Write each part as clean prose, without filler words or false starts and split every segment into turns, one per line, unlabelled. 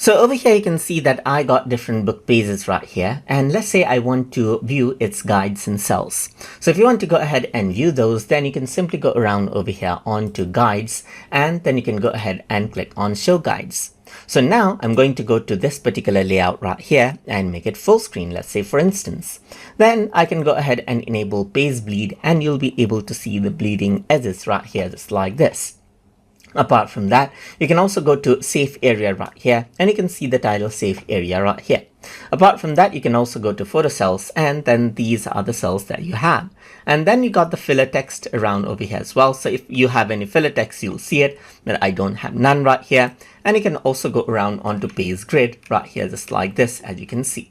So over here you can see that I got different book pages right here, and let's say I want to view its guides and cells. So if you want to go ahead and view those, then you can simply go around over here onto guides, and then you can go ahead and click on show guides. So now I'm going to go to this particular layout right here and make it full screen, let's say for instance. Then I can go ahead and enable page bleed, and you'll be able to see the bleeding edges right here just like this. Apart from that, you can also go to safe area right here, and you can see the title safe area right here. Apart from that, you can also go to photo cells, and then these are the cells that you have. And then you got the filler text around over here as well. So if you have any filler text, you'll see it, but I don't have none right here. And you can also go around onto page grid right here, just like this, as you can see.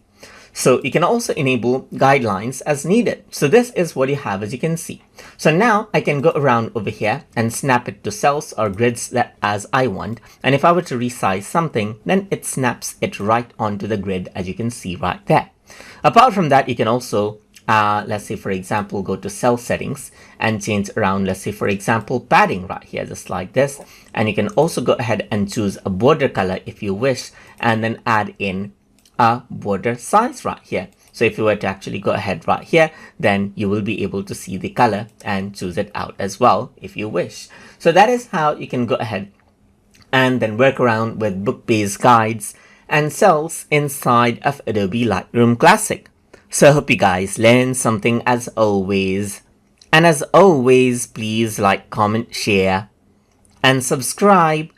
So you can also enable guidelines as needed. So this is what you have, as you can see. So now I can go around over here and snap it to cells or grids that as I want. And if I were to resize something, then it snaps it right onto the grid, as you can see right there. Apart from that, you can also let's say for example go to cell settings and change around, let's say for example padding right here, just like this. And you can also go ahead and choose a border color if you wish, and then add in a border size right here. So if you were to actually go ahead right here, then you will be able to see the color and choose it out as well if you wish. So that is how you can go ahead and then work around with book page guides and cells inside of Adobe Lightroom Classic. So I hope you guys learned something as always. And as always, please like, comment, share, and subscribe.